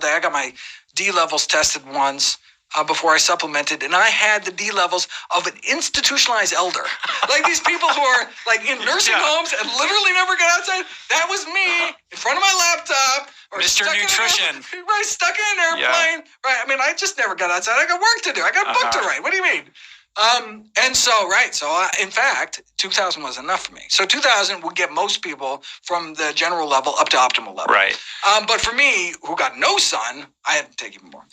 day. I got my D levels tested once before I supplemented, and I had the D levels of an institutionalized elder. Like these people who are like in nursing homes and literally never get outside. That was me in front of my laptop. Or Mr. Nutrition. Right, stuck in an airplane. Yeah. Right, I mean, I just never got outside. I got work to do. I got a book to write. What do you mean? And so, in fact, 2,000 was enough for me. So 2,000 would get most people from the general level up to optimal level. Right. But for me, who got no sun, I had to take even more.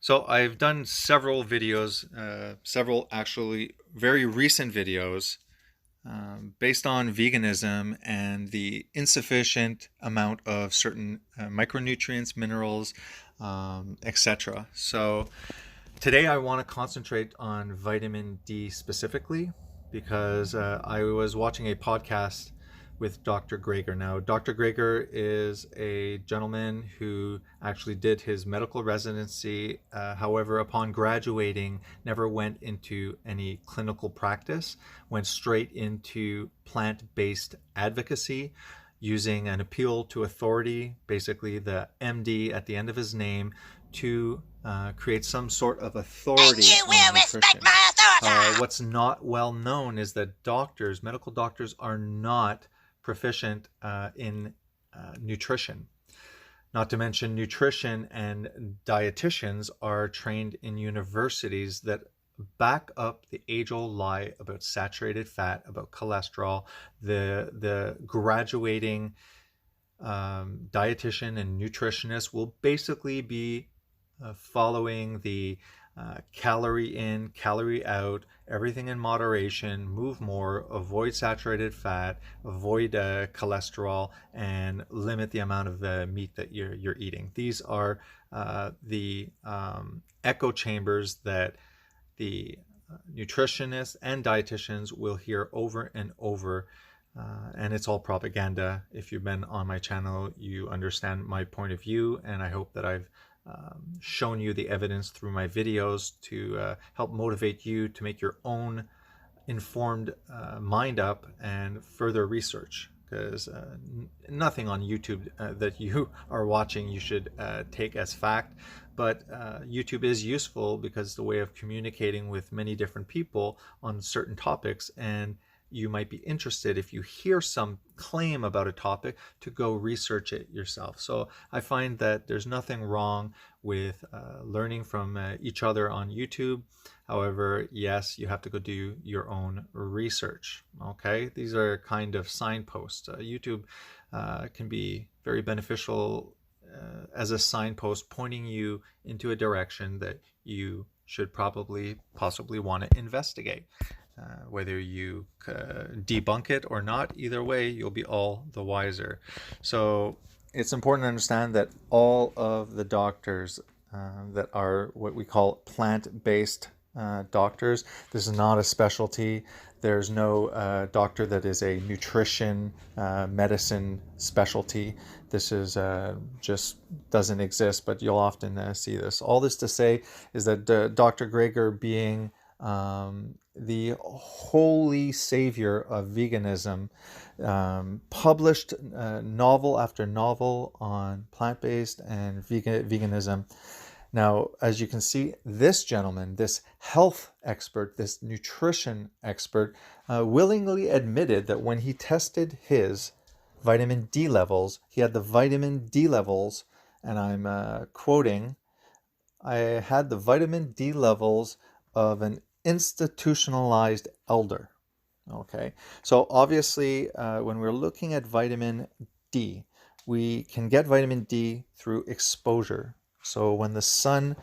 So I've done several videos, several actually very recent videos based on veganism and the insufficient amount of certain micronutrients, minerals, etc. So today I want to concentrate on vitamin D specifically because I was watching a podcast with Dr. Greger. Now, Dr. Greger is a gentleman who actually did his medical residency. However, upon graduating, never went into any clinical practice, went straight into plant-based advocacy using an appeal to authority, basically the MD at the end of his name, to create some sort of authority. And you will respect my authority. What's not well known is that medical doctors are not proficient in nutrition. Not to mention nutrition and dietitians are trained in universities that back up the age-old lie about saturated fat, about cholesterol. The graduating dietitian and nutritionist will basically be following the calorie in, calorie out, everything in moderation, move more, avoid saturated fat, avoid cholesterol, and limit the amount of meat that you're eating. These are the echo chambers that the nutritionists and dietitians will hear over and over, and it's all propaganda. If you've been on my channel, you understand my point of view, and I hope that I've shown you the evidence through my videos to help motivate you to make your own informed mind up and further research, because nothing on YouTube that you are watching you should take as fact, but YouTube is useful because it's a way of communicating with many different people on certain topics, and you might be interested, if you hear some claim about a topic, to go research it yourself. So I find that there's nothing wrong with learning from each other on YouTube. However, yes, you have to go do your own research. Okay, these are kind of signposts. YouTube can be very beneficial as a signpost, pointing you into a direction that you should possibly want to investigate. Whether you debunk it or not, either way, you'll be all the wiser. So it's important to understand that all of the doctors that are what we call plant-based doctors, this is not a specialty. There's no doctor that is a nutrition medicine specialty. This is just doesn't exist, but you'll often see this. All this to say is that Dr. Greger, being the holy savior of veganism, published novel after novel on plant-based and veganism. Now, as you can see, this gentleman, this health expert, this nutrition expert, willingly admitted that when he tested his vitamin D levels, he had the vitamin D levels, and I'm quoting, "I had the vitamin D levels of an institutionalized elder." Okay, so obviously when we're looking at vitamin D, we can get vitamin D through exposure. So when the sun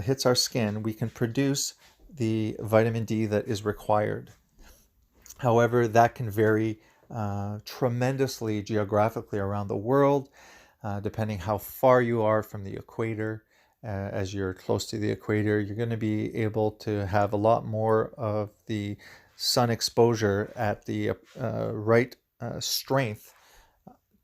hits our skin, we can produce the vitamin D that is required. However, that can vary tremendously geographically around the world, depending how far you are from the equator. As you're close to the equator, you're going to be able to have a lot more of the sun exposure at the right strength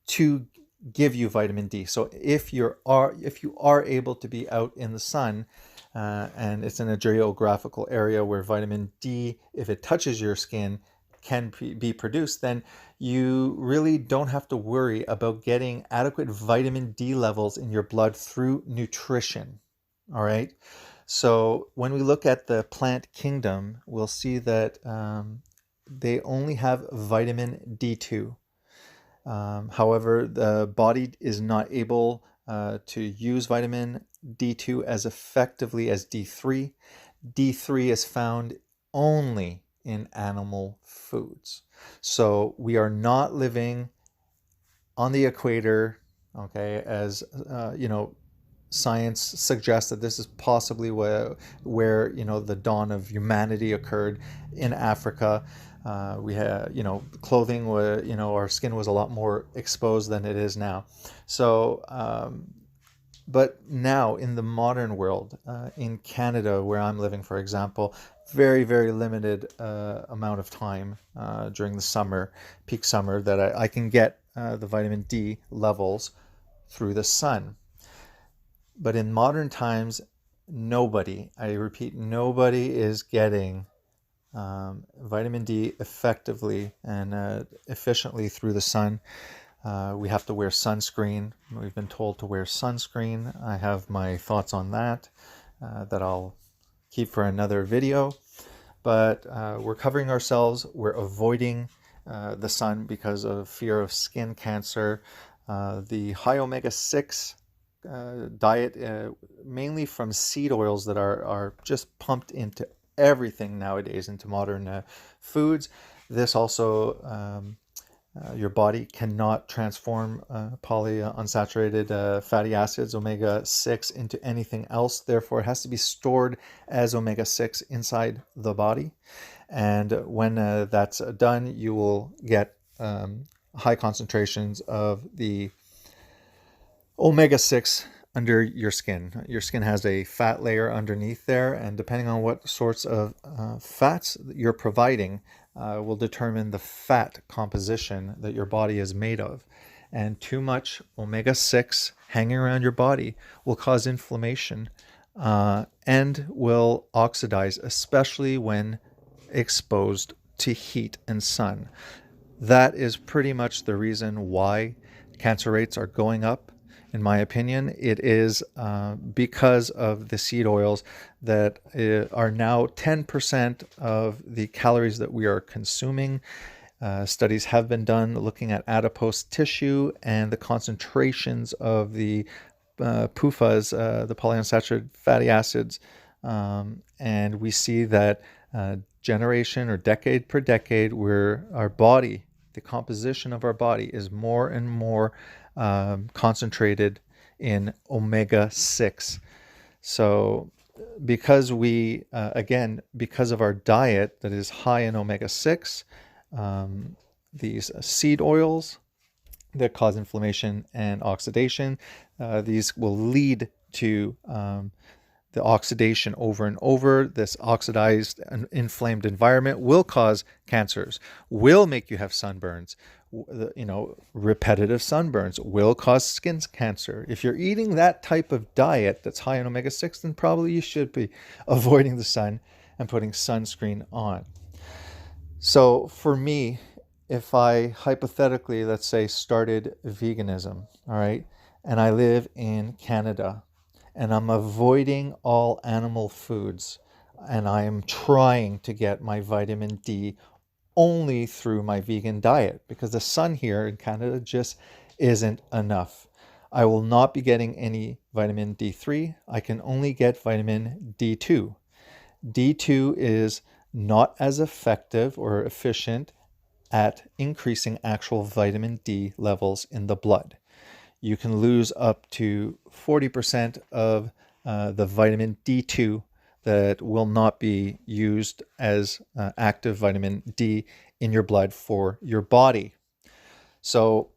to give you vitamin D. So if you are able to be out in the sun, and it's in a geographical area where vitamin D, if it touches your skin, can be produced, then you really don't have to worry about getting adequate vitamin D levels in your blood through nutrition. All right. So when we look at the plant kingdom, we'll see that they only have vitamin D2. However, the body is not able to use vitamin D2 as effectively as D3. D3 is found only in animal foods. So we are not living on the equator, okay, as science suggests that this is possibly where the dawn of humanity occurred in Africa. We had, clothing was, our skin was a lot more exposed than it is now. So, but now in the modern world, in Canada, where I'm living, for example, very, very limited amount of time during the summer, peak summer, that I can get the vitamin D levels through the sun. But in modern times, nobody, I repeat, nobody is getting vitamin D effectively and efficiently through the sun. We have to wear sunscreen. We've been told to wear sunscreen. I have my thoughts on that that I'll keep for another video. But we're covering ourselves. We're avoiding the sun because of fear of skin cancer. The high omega-6 diet, mainly from seed oils that are just pumped into everything nowadays, into modern foods. This also, your body cannot transform polyunsaturated fatty acids, omega-6, into anything else. Therefore, it has to be stored as omega-6 inside the body. And when that's done, you will get high concentrations of the omega-6 under your skin. Your skin has a fat layer underneath there, and depending on what sorts of fats you're providing will determine the fat composition that your body is made of. And too much omega-6 hanging around your body will cause inflammation and will oxidize, especially when exposed to heat and sun. That is pretty much the reason why cancer rates are going up. In my opinion, it is because of the seed oils that are now 10% of the calories that we are consuming. Studies have been done looking at adipose tissue and the concentrations of the PUFAs, the polyunsaturated fatty acids, and we see that generation or decade per decade, where our body, the composition of our body, is more and more concentrated in omega-6. So because we, again, because of our diet that is high in omega-6, these seed oils that cause inflammation and oxidation, these will lead to the oxidation over and over. This oxidized and inflamed environment will cause cancers, will make you have sunburns. Repetitive sunburns will cause skin cancer. If you're eating that type of diet that's high in omega-6, then probably you should be avoiding the sun and putting sunscreen on. So for me, if I hypothetically, let's say, started veganism, all right, and I live in Canada, and I'm avoiding all animal foods, and I am trying to get my vitamin D only through my vegan diet, because the sun here in Canada just isn't enough. I will not be getting any vitamin D3. I can only get vitamin D2. D2 is not as effective or efficient at increasing actual vitamin D levels in the blood. You can lose up to 40% of the vitamin D2 that will not be used as active vitamin D in your blood for your body. So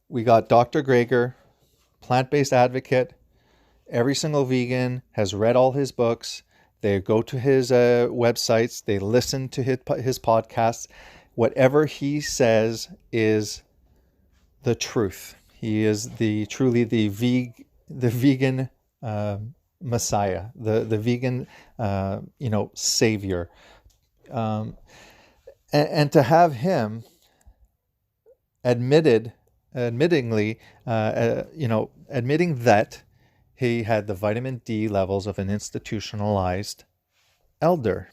we got Dr. Greger, plant-based advocate. Every single vegan has read all his books. They go to his websites. They listen to his podcasts. Whatever he says is the truth. He is truly the vegan messiah, the vegan, savior. Um, and to have him admitted, admittingly, admitting that he had the vitamin D levels of an institutionalized elder.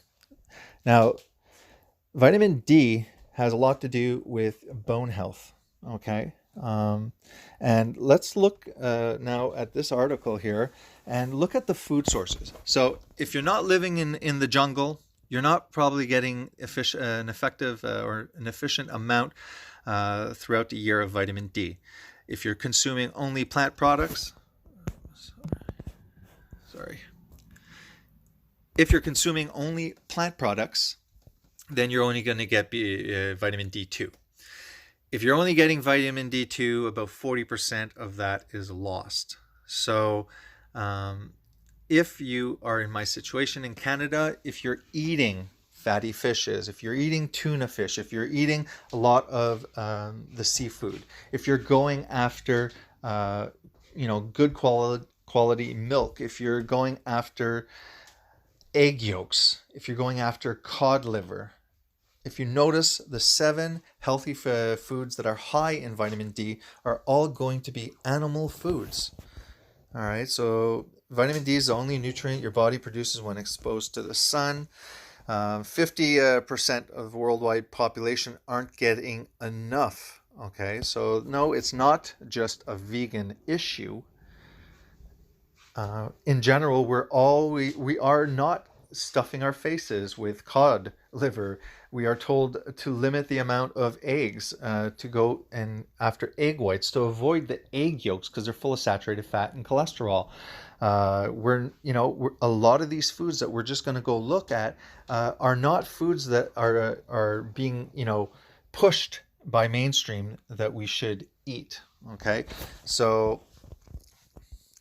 Now, vitamin D has a lot to do with bone health. Okay. And let's look now at this article here and look at the food sources. So, if you're not living in the jungle, you're not probably getting an effective or an efficient amount throughout the year of vitamin D. If you're consuming only plant products, if you're consuming only plant products, then you're only going to get vitamin D2. If you're only getting vitamin D2, about 40% of that is lost. So if you are in my situation in Canada, if you're eating fatty fishes, if you're eating tuna fish, if you're eating a lot of the seafood, if you're going after good quality milk, if you're going after egg yolks, if you're going after cod liver, if you notice, the 7 healthy foods that are high in vitamin D are all going to be animal foods. All right, so vitamin D is the only nutrient your body produces when exposed to the sun. 50% of the worldwide population aren't getting enough. Okay, so no, it's not just a vegan issue. In general, we are not stuffing our faces with cod liver. We are told to limit the amount of eggs, to go and after egg whites, to avoid the egg yolks because they're full of saturated fat and cholesterol. We're a lot of these foods that we're just going to go look at are not foods that are being pushed by mainstream that we should eat. Okay, so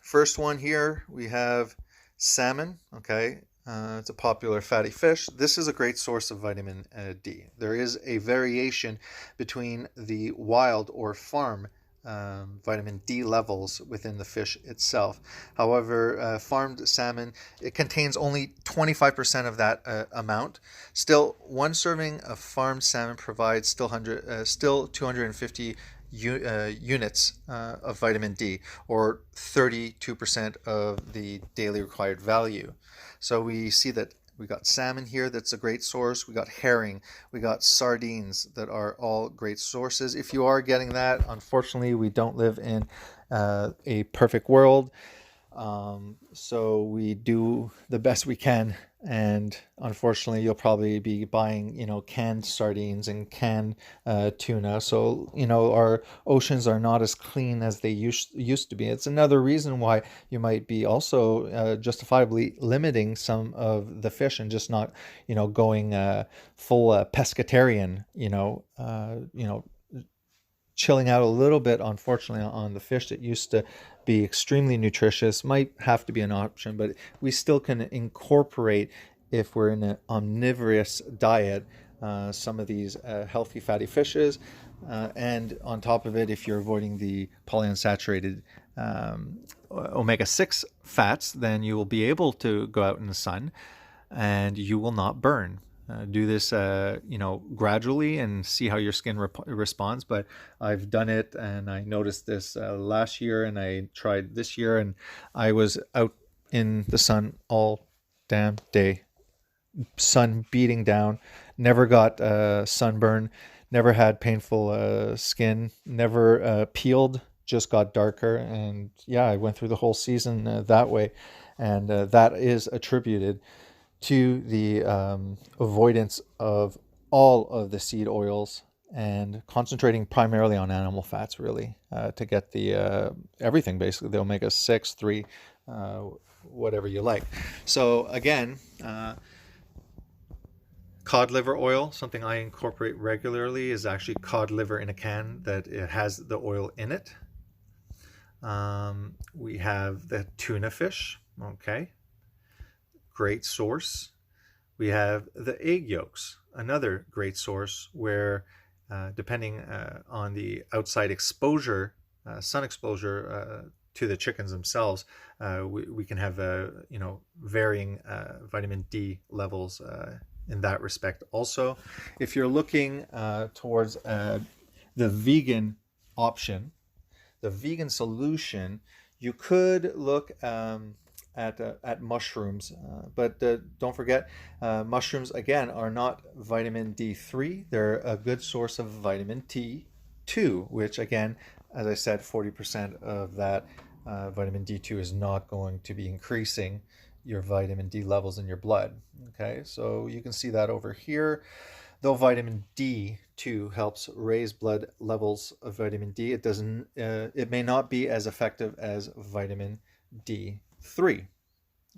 first one here we have salmon. Okay. It's a popular fatty fish. This is a great source of vitamin D. There is a variation between the wild or farm vitamin D levels within the fish itself. However, farmed salmon, it contains only 25% of that amount. Still, one serving of farmed salmon provides still 250 units of vitamin D, or 32% of the daily required value. So we see that we got salmon here, that's a great source. We got herring, we got sardines, that are all great sources. If you are getting that, unfortunately, we don't live in a perfect world. So we do the best we can, and unfortunately you'll probably be buying canned sardines and canned tuna. So our oceans are not as clean as they used to be. It's another reason why you might be also justifiably limiting some of the fish and just not going full pescatarian, chilling out a little bit, unfortunately, on the fish that used to be extremely nutritious. Might have to be an option, but we still can incorporate, if we're in an omnivorous diet, some of these healthy fatty fishes. And on top of it, if you're avoiding the polyunsaturated omega-6 fats, then you will be able to go out in the sun and you will not burn. Do this, gradually and see how your skin responds. But I've done it, and I noticed this last year, and I tried this year, and I was out in the sun all damn day, sun beating down, never got sunburn, never had painful skin, never peeled, just got darker. And yeah, I went through the whole season that way, and that is attributed to the avoidance of all of the seed oils and concentrating primarily on animal fats, really, to get the everything, basically, the omega-6, 3, whatever you like. So again, cod liver oil, something I incorporate regularly, is actually cod liver in a can that it has the oil in it. We have the tuna fish. Okay. Great source. We have the egg yolks, another great source, where depending on the outside exposure, sun exposure to the chickens themselves, we can have varying vitamin D levels in that respect. Also, if you're looking towards the vegan option, the vegan solution, you could look at mushrooms, but don't forget, mushrooms again are not vitamin D3. They're a good source of vitamin T2, which again, as I said, 40% of that vitamin D2 is not going to be increasing your vitamin D levels in your blood. Okay, so you can see that over here. Though vitamin D2 helps raise blood levels of vitamin D, it doesn't. It may not be as effective as vitamin D3.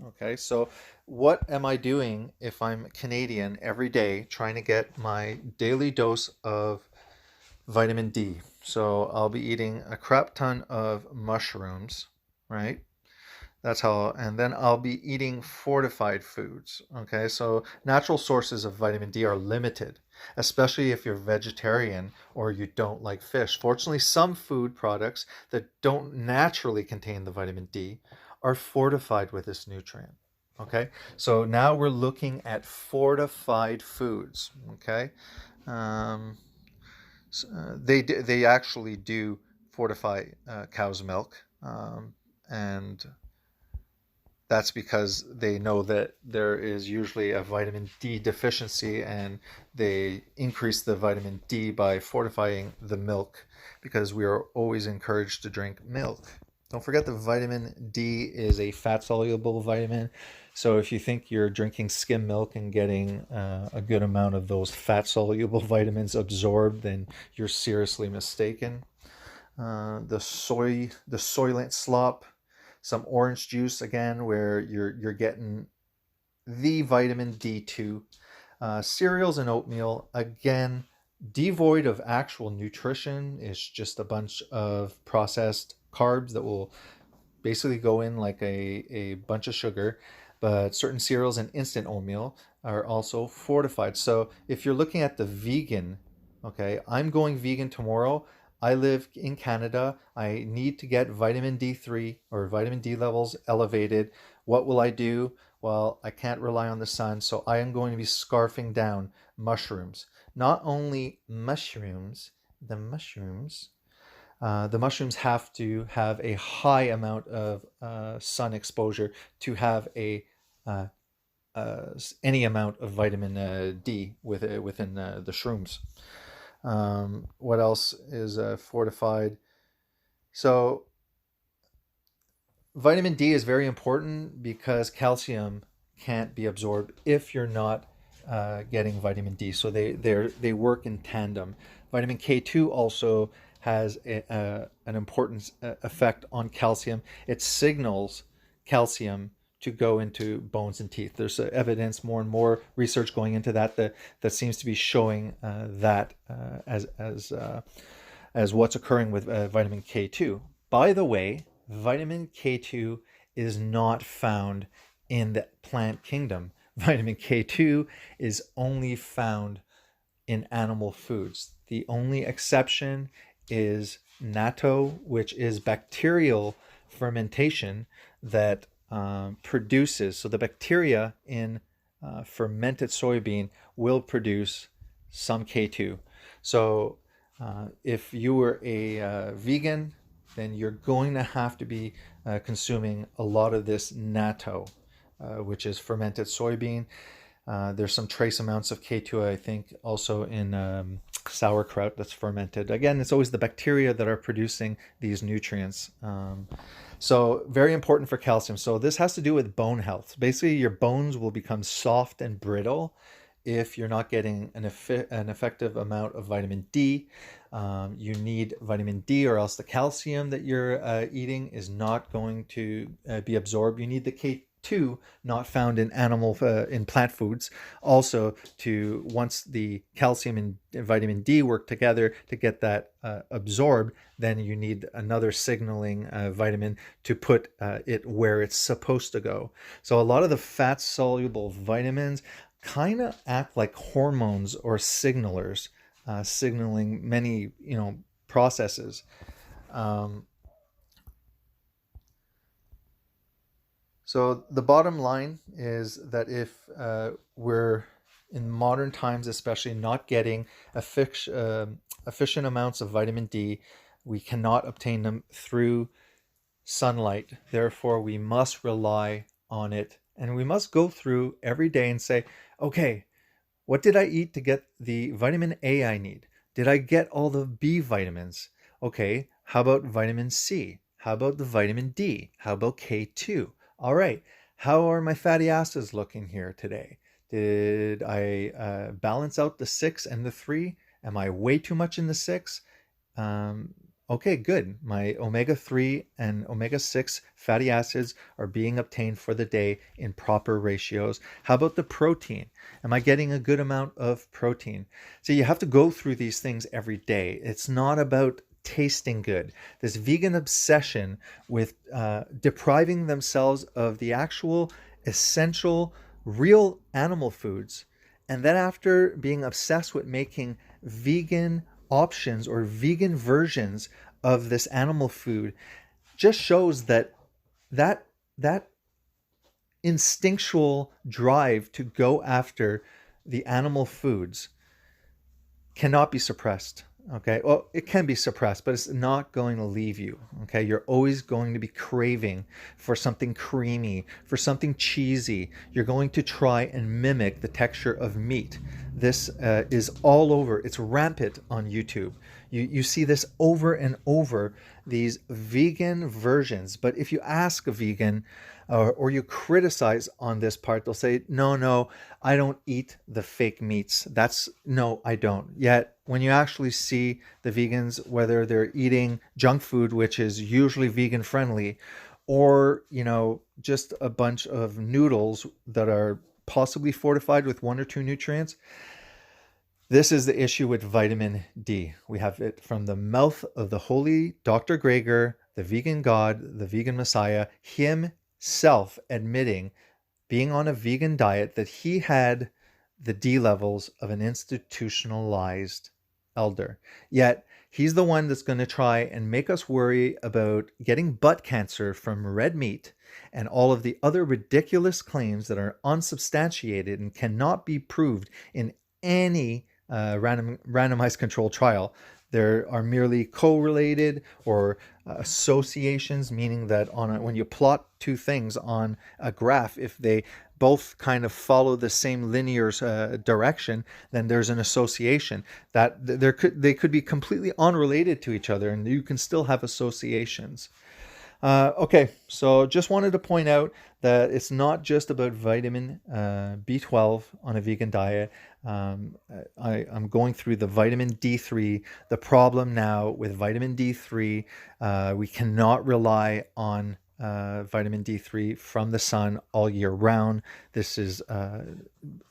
Okay, so what am I doing if I'm Canadian every day trying to get my daily dose of vitamin D? So I'll be eating a crap ton of mushrooms, right? That's how, and then I'll be eating fortified foods. Okay, so natural sources of vitamin D are limited, especially if you're vegetarian or you don't like fish. Fortunately, some food products that don't naturally contain the vitamin D are fortified with this nutrient. Okay, so now we're looking at fortified foods. Okay, they actually do fortify cow's milk, and that's because they know that there is usually a vitamin D deficiency, and they increase the vitamin D by fortifying the milk, because we are always encouraged to drink milk. Don't forget that vitamin D is a fat-soluble vitamin. So if you think you're drinking skim milk and getting a good amount of those fat-soluble vitamins absorbed, then you're seriously mistaken. The Soylent slop, some orange juice again, where you're getting the vitamin D2. Cereals and oatmeal, again, devoid of actual nutrition. Is just a bunch of processed carbs that will basically go in like a bunch of sugar. But certain cereals and instant oatmeal are also fortified. So if you're looking at the vegan, okay, I'm going vegan tomorrow. I live in Canada. I need to get vitamin D3 or vitamin D levels elevated. What will I do? Well, I can't rely on the sun, so I am going to be scarfing down mushrooms. Not only mushrooms, the mushrooms have to have a high amount of sun exposure to have any amount of vitamin D within the shrooms. What else is fortified? So vitamin D is very important because calcium can't be absorbed if you're not getting vitamin D. So they work in tandem. Vitamin K2 also has an important effect on calcium. It signals calcium to go into bones and teeth. There's evidence, more and more research going into that seems to be showing that as what's occurring with vitamin K2. By the way, vitamin K2 is not found in the plant kingdom. Vitamin K2 is only found in animal foods. The only exception is natto, which is bacterial fermentation that produces. So the bacteria in fermented soybean will produce some K2. So if you were a vegan, then you're going to have to be consuming a lot of this natto, which is fermented soybean. There's some trace amounts of K2, I think, also in sauerkraut that's fermented. Again, it's always the bacteria that are producing these nutrients. So very important for calcium. So this has to do with bone health. Basically, your bones will become soft and brittle if you're not getting an effective amount of vitamin D. You need vitamin D, or else the calcium that you're eating is not going to be absorbed. You need the K2, not found in in plant foods, also to, once the calcium and vitamin D work together to get that absorbed, then you need another signaling vitamin to put it where it's supposed to go. So a lot of the fat soluble vitamins kind of act like hormones or signalers, signaling many processes. So the bottom line is that if we're in modern times, especially not getting efficient amounts of vitamin D, we cannot obtain them through sunlight. Therefore, we must rely on it. And we must go through every day and say, okay, what did I eat to get the vitamin A I need? Did I get all the B vitamins? Okay, how about vitamin C? How about the vitamin D? How about K2? All right, how are my fatty acids looking here today? Did I balance out the 6 and the 3? Am I way too much in the 6? Okay, good. My omega-3 and omega-6 fatty acids are being obtained for the day in proper ratios. How about the protein? Am I getting a good amount of protein? So you have to go through these things every day. It's not about tasting good. This vegan obsession with depriving themselves of the actual essential real animal foods, and then after being obsessed with making vegan options or vegan versions of this animal food, just shows that that that instinctual drive to go after the animal foods cannot be suppressed. Okay, well, it can be suppressed, but it's not going to leave you. Okay, you're always going to be craving for something creamy, for something cheesy. You're going to try and mimic the texture of meat. This is all over. It's rampant on YouTube. You see this over and over, these vegan versions. But if you ask a vegan or you criticize on this part, they'll say, no, I don't eat the fake meats. No, I don't. Yet when you actually see the vegans, whether they're eating junk food, which is usually vegan friendly, or, just a bunch of noodles that are possibly fortified with 1 or 2 nutrients, this is the issue with vitamin D. We have it from the mouth of the holy Dr. Greger, the vegan god, the vegan messiah, himself admitting, being on a vegan diet, that he had the D levels of an institutionalized elder. Yet he's the one that's going to try and make us worry about getting butt cancer from red meat and all of the other ridiculous claims that are unsubstantiated and cannot be proved in any randomized controlled trial. There are merely correlated or associations, meaning that when you plot two things on a graph, if they both kind of follow the same linear direction, then there's an association. That they could be completely unrelated to each other, and you can still have associations. Okay, so just wanted to point out that it's not just about vitamin B12 on a vegan diet. I'm going through the vitamin D3. The problem now with vitamin D3, we cannot rely on vitamin D3 from the sun all year round. This is a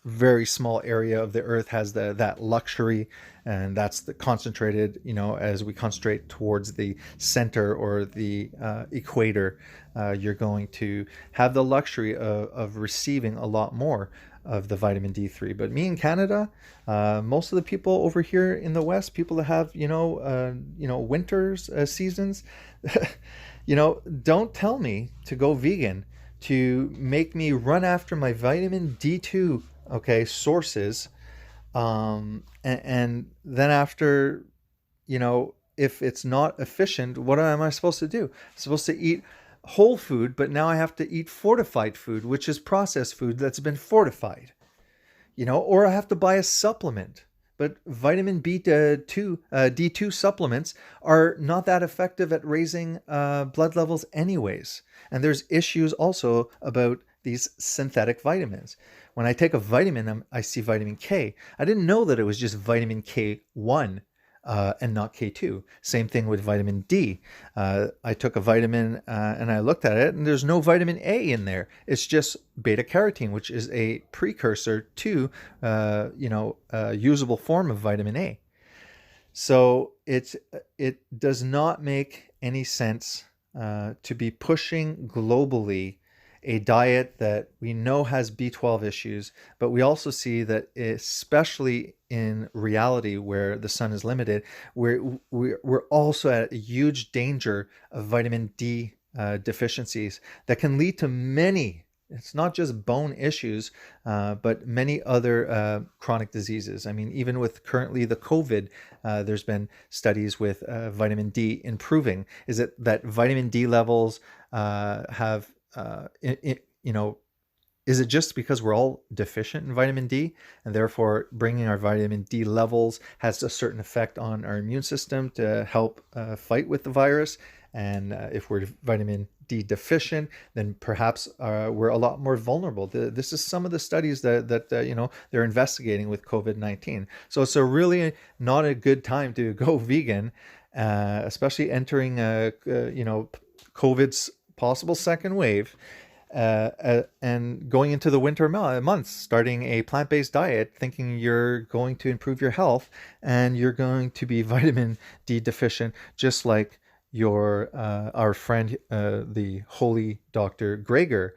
very small area of the earth has that luxury, and that's the concentrated, as we concentrate towards the center or the equator, you're going to have the luxury of receiving a lot more of the vitamin D3. But me in Canada, most of the people over here in the West, people that have, winters, seasons, don't tell me to go vegan to make me run after my vitamin D2, sources. And then after, if it's not efficient, what am I supposed to do? I'm supposed to eat whole food, but now I have to eat fortified food, which is processed food that's been fortified, or I have to buy a supplement. But vitamin D2 supplements are not that effective at raising blood levels anyways. And there's issues also about these synthetic vitamins. When I take a vitamin, I see vitamin K. I didn't know that it was just vitamin K1 and not K2. Same thing with vitamin D. I took a vitamin and I looked at it, and there's no vitamin A in there. It's just beta carotene, which is a precursor to usable form of vitamin A. So it does not make any sense to be pushing globally a diet that we know has B12 issues, but we also see that, especially in reality where the sun is limited, we're also at a huge danger of vitamin D deficiencies that can lead to many, it's not just bone issues, but many other chronic diseases. I mean, even with currently the COVID, there's been studies with vitamin D improving. Is it that vitamin D levels have, you know, is it just because we're all deficient in vitamin D and therefore bringing our vitamin D levels has a certain effect on our immune system to help fight with the virus? And if we're vitamin D deficient, then perhaps we're a lot more vulnerable. This is some of the studies that you know, they're investigating with COVID-19. So it's a really not a good time to go vegan, especially entering you know, COVID's possible second wave. And going into the winter months, starting a plant-based diet, thinking you're going to improve your health and you're going to be vitamin D deficient, just like your our friend, the holy Dr. Greger.